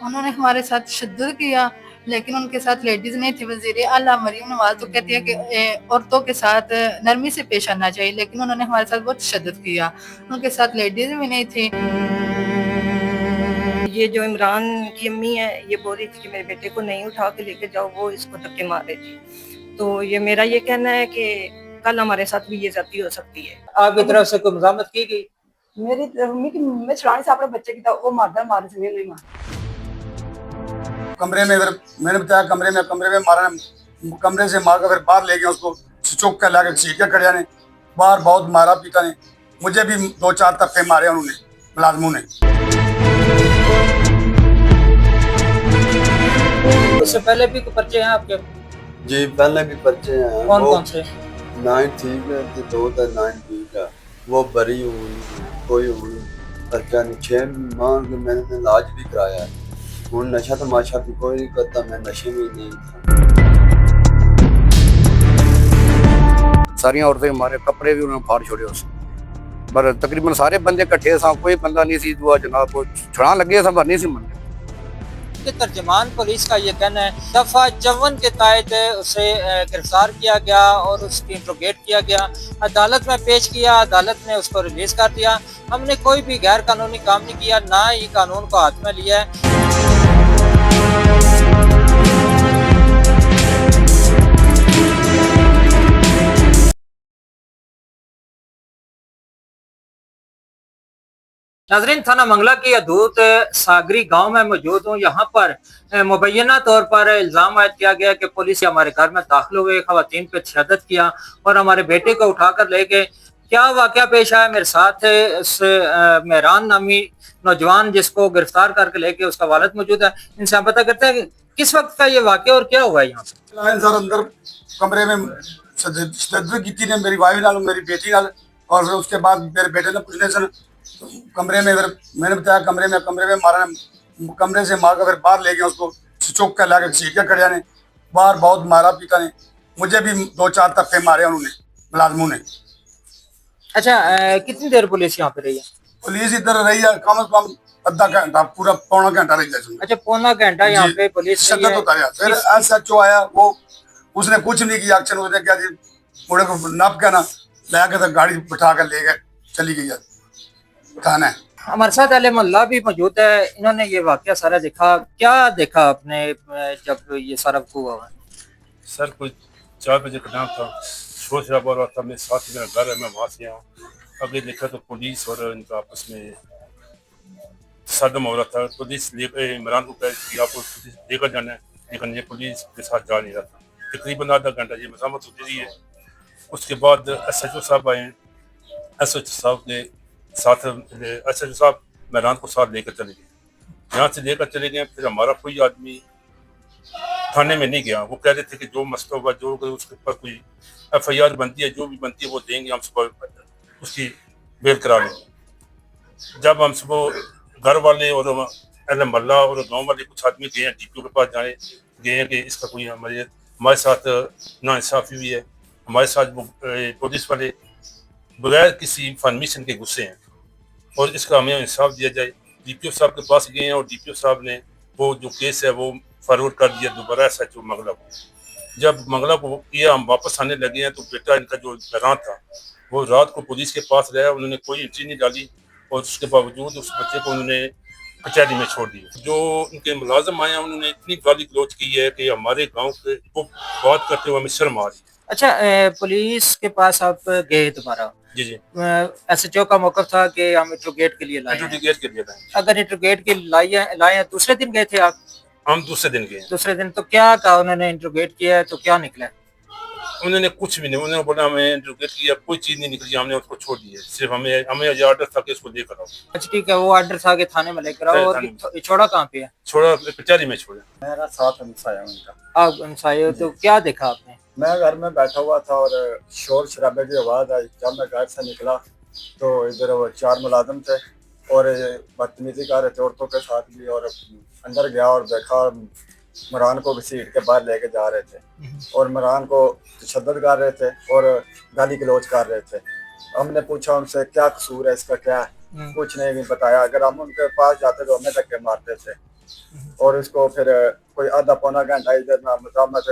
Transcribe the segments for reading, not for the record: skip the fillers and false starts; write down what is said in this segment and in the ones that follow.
उन्होंने हमारे साथ तशद्दुद किया, लेकिन उनके साथ लेडीज़ नहीं थी। वज़ीर आला मरीम नवाज़ तो कहती है कि औरतों के साथ नरमी से पेश आना चाहिए, लेकिन उन्होंने हमारे साथ बहुत तशद्दुद किया। उनके साथ लेडीज़ भी नहीं थी। ये जो इमरान की अम्मी है, ये बोल रही थी कि मेरे बेटे को नहीं उठा के लेके जाओ, वो इसको धक्के मार रही थी। तो ये मेरा ये कहना है कि कल हमारे साथ भी ये ज्यादती हो सकती है। आपकी तरफ से कोई मज़ामत की गई? मेरी अम्मी की मैं छुड़ाने से अपने बच्चे की था, वो मारदा मारे से नहीं मार। कमरे में अगर मैंने बताया कमरे में मारा, कमरे से मार कर फिर बाहर ले गया उसको, चौक कर लाकर सीट के खड़िया ने बाहर बहुत मारा पीटा ने, मुझे भी 2-4 तफे मारे उन्होंने मुलाजमों ने। इससे पहले भी कोई पर्चे हैं आपके? जी पहले भी पर्चे हैं। कौन कौन से? 9 ठीक है तो 2 था 9 ठीक है, वो बरी हुई कोई हुई पर्चा नहीं। 6 माह के मैंने इलाज भी कराया है। हूँ नशा तमाशा भी कोई नहीं करता, मैं नशे में नहीं था। सारिया औरतें हमारे कपड़े भी उन्होंने फाड़ छोड़े उस पर तकरीबन सारे बंदे इकट्ठे सा, कोई बंदा नहीं सी दुआ जनाब को छुड़ा लगे सा, नहीं सी मन के तर्जमान पुलिस का ये कहना है दफा 54 के तहत उसे गिरफ्तार किया गया और उसकी इंट्रोगेट किया गया, अदालत में पेश किया, अदालत ने उसको रिलीज कर दिया। हमने कोई भी गैर कानूनी काम नहीं किया, ना ही कानून को हाथ में लिया है। नाजरीन, थाना मंगला की अदूत सागरी गांव में मौजूद हूँ। यहाँ पर मुबैना तौर पर इल्जाम आयद किया गया कि पुलिस हमारे घर में दाखिल हुए, खवातीन पे तशद्दुद किया और हमारे बेटे को उठाकर ले गए। क्या वाकया पेश आया मेरे साथ उस मेहरान नामी नौजवान जिसको गिरफ्तार करके लेके उसका वालिद मौजूद है। इनसे हम पता करते हैं कि किस वक्त का ये वाकया और क्या हुआ है यहाँ पे। सर अंदर कमरे में तशद्दुद की ने मेरी वाइफ नाल मेरी बेटी नाल, और फिर उसके बाद मेरे बेटे ने पूछने सन कमरे में अगर मैंने बताया कमरे में मारा, कमरे से मार कर फिर बाहर ले गया उसको, चौक कर लाकर सीट के खड़िया ने बाहर बहुत मारा पीटा ने, मुझे भी 2-4 तफे मारे उन्होंने मुलाजमों ने। अच्छा, कितनी देर पुलिस यहाँ पे रही है? पुलिस इधर रही है कम से कम आधा घंटा, पूरा पौना घंटा रही है। अच्छा, पौना घंटा यहाँ पे पुलिस रही है। उतारा फिर SHO आया, वो उसने कुछ नहीं किया एक्शन। उसने क्या जी मुड़े को नप के ना लाके तो गाड़ी बिठा कर ले गए, चली गई है थाना। हमारे साथ अहले मोहल्ला भी मौजूद है, इन्होंने ये वाकया सारा देखा। क्या देखा आपने जब ये सारा हुआ? सर कुछ 4 बजे का टाइम था, शोर शराबा हो रहा था, मेरे साथ मेरा घर है, मैं वहाँ से आया। अभी देखा तो पुलिस और इनका आपस में सदम हो रहा था। पुलिस लेकर इमरान को कह कि आपको लेकर जाना है, लेकिन ये पुलिस के साथ जा नहीं रहा था। तकरीबन आधा घंटा ये मज़ामत होती रही है। उसके बाद SHO साहब आए। SHO साहब के साथ SHO साहब इमरान को साथ लेकर चले गए। यहाँ से लेकर चले गए, फिर हमारा कोई आदमी थाने में नहीं गया। वो कह रहे थे कि जो मसला होगा, जो उसके ऊपर कोई FIR बनती है, जो भी बनती है वो देंगे, हम सुबह उसकी बेल करा लेंगे। जब हम सुबह घर वाले और अहले मोहल्ला और गांव वाले कुछ आदमी गए हैं, DPO के पास गए हैं कि इसका कोई हमारे साथ नाइंसाफ़ी हुई है, हमारे साथ वो पुलिस वाले बगैर किसी इन्फॉर्मेशन के गुस्से हैं और इसका हमें इंसाफ दिया जाए। DPO साहब के पास गए हैं और DPO साहब ने वो जो केस है वो फॉरवर्ड कर दिया दोबारा SHO मंगला को। जब मंगला को किया, हम वापस आने लगे हैं तो बेटा इनका जो इमरान था वो रात को पुलिस के पास रहा, उन्होंने कोई एंट्री नहीं डाली और उसके बावजूद उस बच्चे को उन्होंने कचहरी में छोड़ दिया। जो उनके मुलाजिम आए हैं उन्होंने इतनी गाली गलौज की है कि हमारे गाँव के को बात करते हुए हमें शर्म आ रही है। अच्छा, पुलिस के पास आप गए दोबारा? जी जी। SHO का मौका था कि हम इंट्रोगेट के लिए लाए। इंट्रोगेट के लिए लाए। अगर इंट्रोगेट के लाए दूसरे दिन गए थे आप? हम दूसरे दिन गए। दूसरे दिन तो क्या कहा उन्होंने? इंट्रोगेट किया तो क्या निकला? उन्होंने कुछ भी नहीं, उन्होंने बोला हमें इंट्रोगेट किया, कोई चीज नहीं निकली, हमने उसको छोड़ दिया। सिर्फ हमें ये ऑर्डर था कि उसको लेकर आओ। अच्छा ठीक है, वो ऑर्डर था कि थाने में लेकर आओ। और छोड़ा कहाँ पे है? छोड़ा कचहरी में छोड़ा। मेरा साथ हमसाया उनका। आप हमसाए हो तो क्या देखा आपने? मैं घर में बैठा हुआ था और शोर शराबे की आवाज़ आई। जब मैं घर से निकला तो इधर वो 4 मुलाजिम थे और बदतमीजी कर रहे थे औरतों के साथ भी, और अंदर गया और देखा इमरान को घसीट के बाहर लेके जा रहे थे और इमरान को तशद्दुद कर रहे थे और गाली गलौज कर रहे थे। हमने पूछा उनसे क्या कसूर है इसका, क्या है? कुछ नहीं भी बताया। अगर हम उनके पास जाते तो हमें धक्के मारते थे और इसको फिर कोई आधा पौना घंटा इधर ना मजामत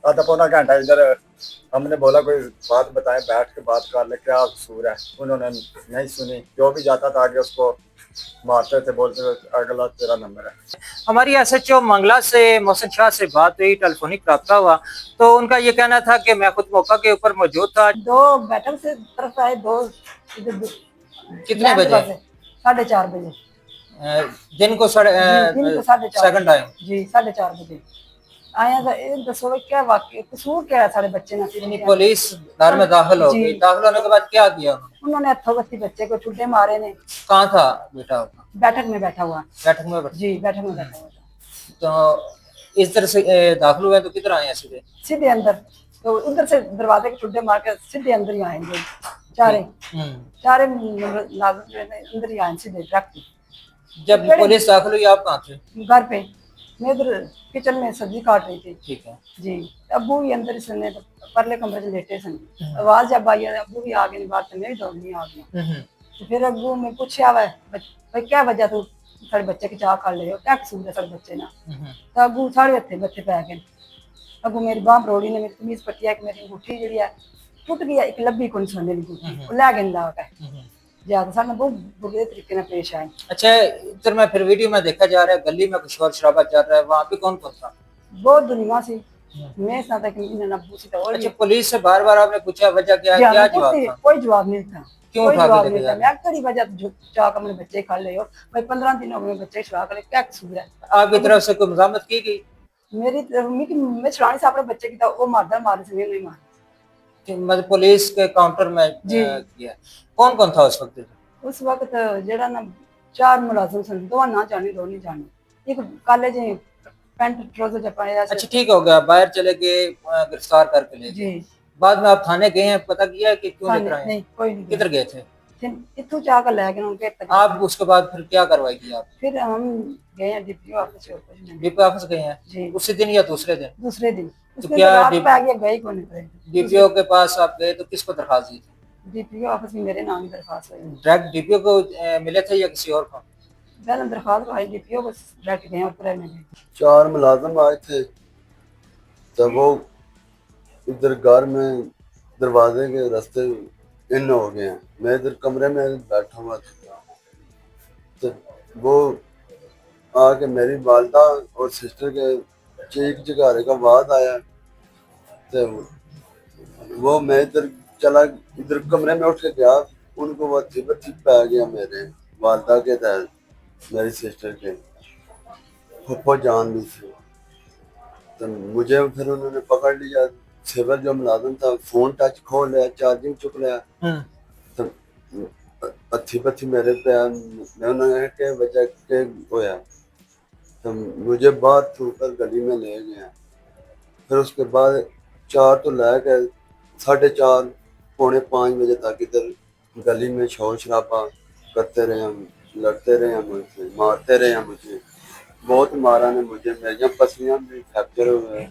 आधा पौना घंटा इधर हमने बोला कोई बात बताएं, बैठ के बात कर ले, क्या कसूर है। उन्होंने नहीं सुनी, जो भी जाता था आगे उसको मारते थे, बोलते थे अगला तेरा नंबर है। हमारी SHO मंगला से मोहसिन शाह से बात हुई, टेलीफोनिक रब्ता हुआ, तो उनका ये कहना था कि मैं खुद मौका के ऊपर मौजूद था। दो बैठक से तरफ आए, दो इधर कितने बजे? 4:30 बजे दिन को दिन को 4:30 सेकंड टाइम जी 4:30 बजे आए हैं। तो ये दसो भाई क्या वाकई कसूर क्या है सारे बच्चे ने? पुलिस घर में दाखिल हो गई, दाखिल होने के बाद क्या किया उन्होंने हथों बत्ती बच्चे को छुट्टे मारे ने। कहाँ था बेटा? बैठक में बैठा हुआ। बैठक में बैठा। जी बैठक में बैठा हुआ था। तो इस तरह से दाखिल हुए तो किधर आए हैं? सीधे सीधे अंदर, तो उधर से दरवाजे के छुट्टे मार के सीधे अंदर ही आएंगे चारे चारे अंदर ही आए सीधे डायरेक्ट। जब पुलिस दाखिल हुई आप कहाँ थे? घर पे, मैं इधर किचन में सब्जी काट रही थी। ठीक है जी अबू भी अंदर ही सुनने, परले कमरे से लेटे सन। आवाज जब आई अबू भी आ गए, बात तो मैं भी दौड़नी आ गई। तो फिर अबू में पूछा भाई क्या वजह तू सारे बच्चे की चाह खा ले हो, क्या कसूर है सारे बच्चे ना? तो अबू साढ़े हथे बच्चे पै गए। अबू मेरी बांह रोड़ी ने मेरी कमीज पट्टी है कि मेरी अंगूठी जी है टूट गई, एक लब्बी कौन सोने की अंगूठी लै गए ला के ज्यादा सारे बहुत बुरे तरीके से पेश आए। अच्छा, इधर मैं फिर वीडियो में देखा जा रहा है गली में कुछ शोर शराबा चल रहा है, वहाँ पे कौन कौन था? बहुत दुनिया से मैं साथ कि इन्होंने अबू से और अच्छा, पुलिस से बार बार आपने पूछा वजह क्या है? क्या जवाब था? कोई जवाब नहीं था। क्यों कोई उठा के जवाब लेके नहीं जा था। मैं कड़ी वजह चाह कर मेरे बच्चे खा ले हो भाई, 15 दिन हो गए बच्चे छुड़ा कर, क्या कसूर है? आपकी तरफ से कोई मजामत की गई? मेरी मैं छुड़ाने से अपने बच्चे की था, वो मारदा मारे से नहीं मार। मतलब पुलिस के काउंटर में किया। कौन कौन था उस वक्त? उस वक्त जेड़ा ना 4 मुलाजिम सन, दो ना जाने दो नहीं जाने। एक काले जे पैंट ट्राउजर जब पाया। अच्छा ठीक हो गया, बाहर चले गए, गिरफ्तार करके ले जी। बाद में आप थाने गए हैं, पता किया है कि क्यों लेकर आए? नहीं कोई नहीं। किधर गए थे? इतू चाह कर ले गए उनके तक। आप उसके बाद फिर क्या कार्रवाई की आप? फिर हम गए हैं डीपीओ ऑफिस से, कुछ नहीं। डीपीओ ऑफिस गए हैं? जी। उसी दिन या दूसरे दिन? दूसरे दिन। तो क्या रात पे आ गया, गए कौन नहीं? डीपीओ के पास आप गए तो किसको दरखास्त दी थी? डीपीओ ऑफिस में मेरे नाम दरखास्त हुई। डायरेक्ट डीपीओ को मिले थे या किसी और को? पहले दरखास्त आई डीपीओ, बस डायरेक्ट गए और में गए। 4 मुलाजिम आए थे, तब वो इधर घर में दरवाजे के रास्ते इन हो गए हैं। मैं इधर कमरे में बैठा हुआ था, तो वो आके मेरी वालदा और सिस्टर के चीख चिकारे का आवाज आया, तो वो मैं इधर चला, इधर कमरे में उठ के गया, उनको वो थिप पै गया मेरे वालदा के तहत, मेरी सिस्टर के फुप्पो जान भी थी। तो मुझे फिर उन्होंने पकड़ लिया, सिविल जो मुलाजिम था, फोन टच खोल लिया, चार्जिंग चुक लिया, तो अच्छी पत्थी मेरे पे मैं उन्होंने के वजह के होया, तो मुझे बाहर थूकर गली में ले गया। फिर उसके बाद 4 तो ले गए, 4:30 पौने 5 बजे तक इधर गली में शोर शराबा करते रहे, हम लड़ते रहे, मुझसे मारते रहे, मुझे बहुत मारा ने मुझे, मेरी पसलियां भी फ्रैक्चर हुए,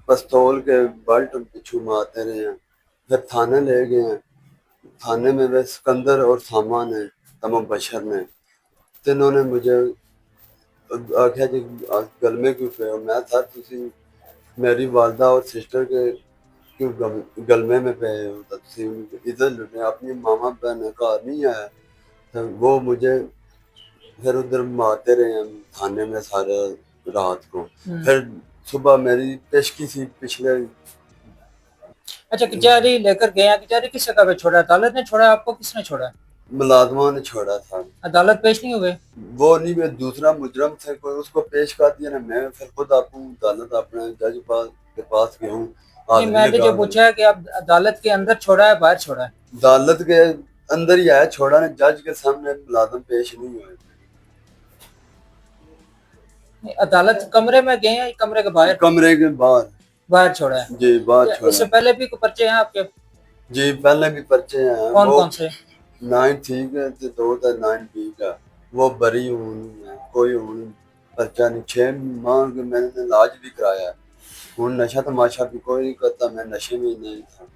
पिस्तौल के बल्ट पिछू मारते रहे हैं। फिर थाने ले गए हैं, थाने में वे सिकंदर और सामान है तमाम बशर ने, तो इन्होंने मुझे आख्या जी गल में क्यों पे हो? मैं था तुसी मेरी वालदा और सिस्टर के क्यों गलमे में पे हो? इधर लुटे, अपनी मामा बहन घर नहीं आया, तो वो मुझे फिर उधर मारते रहे हम थाने में सारे रात को। फिर सुबह मेरी पेशगी थी पिछले। अच्छा, कचहरी लेकर गए, कचहरी किस जगह पे छोड़ा? अदालत ने छोड़ा आपको? किसने छोड़ा? मुलाजमा ने छोड़ा था। अदालत पेश नहीं हुए? वो नहीं, मैं दूसरा मुजरम थे, कोई उसको पेश कर दिया ना, मैं फिर खुद आपको अदालत अपने जज के पास गया हूँ। मैंने जो पूछा है कि आप अदालत के अंदर छोड़ा है बाहर छोड़ा है? अदालत के अंदर ही आया, छोड़ा ने जज के सामने मुलाजम पेश नहीं हुए। अदालत कमरे में गए हैं, कमरे के बाहर? कमरे के बाहर। बाहर छोड़ा है जी, बाहर छोड़ा। इससे पहले भी कोई पर्चे हैं आपके? जी पहले भी पर्चे हैं। कौन कौन से? 9 ठीक है, 2 था 9 ठीक है, वो बरी हूँ, कोई हूँ पर्चा नहीं। 6 माह के मैंने इलाज भी कराया, हूँ नशा तमाशा भी कोई नहीं करता, मैं नशे में नहीं था।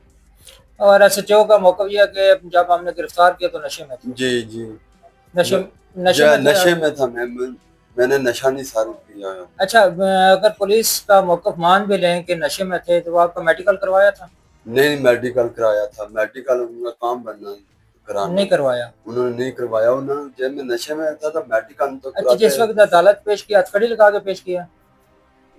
और SHO का मौका यह कि जब हमने गिरफ्तार किया तो नशे में थे? जी जी। नशे नशे में थे नशे आप? में था मैंने नशा नहीं सारा किया है। अच्छा, अगर पुलिस का मौकफ मान भी लें कि नशे में थे तो आपका मेडिकल करवाया था? नहीं मेडिकल कराया था, मेडिकल उनका काम बनना कराना नहीं करवाया। उन्होंने नहीं करवाया। उन्होंने जब मैं नशे में था तो मेडिकल तो अच्छा, जिस वक्त अदालत पेश किया, हथकड़ी लगा के पेश किया?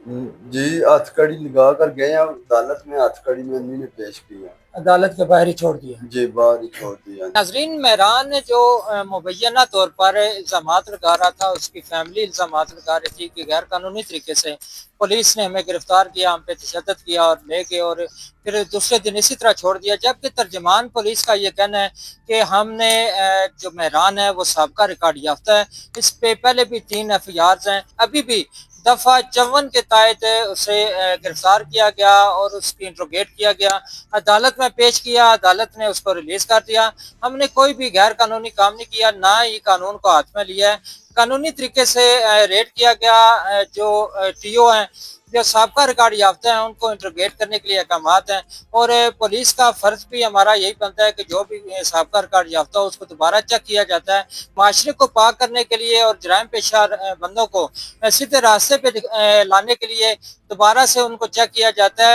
जी हथकड़ी लगा कर गए हैं, अदालत में हथकड़ी में नहीं पेश किया, अदालत के बाहर ही छोड़ दिया। जी बाहर ही छोड़ दिया। नाजरीन, मेहरान ने जो मुबैना तौर पर इल्ज़ामात लगा रहा था, उसकी फैमिली इल्ज़ामात लगा रही थी कि गैर कानूनी तरीके से पुलिस ने हमें गिरफ्तार किया, हम पे तशद्दुद किया और ले गए और फिर दूसरे दिन इसी तरह छोड़ दिया। जबकि तर्जमान पुलिस का ये कहना है कि हमने जो मेहरान है वो साबका रिकॉर्ड याफ्ता है, इस पे पहले भी 3 FIR हैं, अभी भी दफ़ा 54 के तहत उसे गिरफ्तार किया गया और उसकी इंट्रोगेट किया गया, अदालत में पेश किया, अदालत ने उसको रिलीज कर दिया। हमने कोई भी गैर कानूनी काम नहीं किया, ना ही कानून को हाथ में लिया है। कानूनी तरीके से रेड किया गया। जो TO हैं, जो साबका रिकॉर्ड याफ्ता हैं, उनको इंट्रोगेट करने के लिए अहकामात हैं और पुलिस का फर्ज भी हमारा यही बनता है कि जो भी साबका रिकॉर्ड याफ्ता हो उसको दोबारा चेक किया जाता है। माशरे को पाक करने के लिए और जराइम पेशा बंदों को सीधे रास्ते पे लाने के लिए दोबारा से उनको चेक किया जाता है।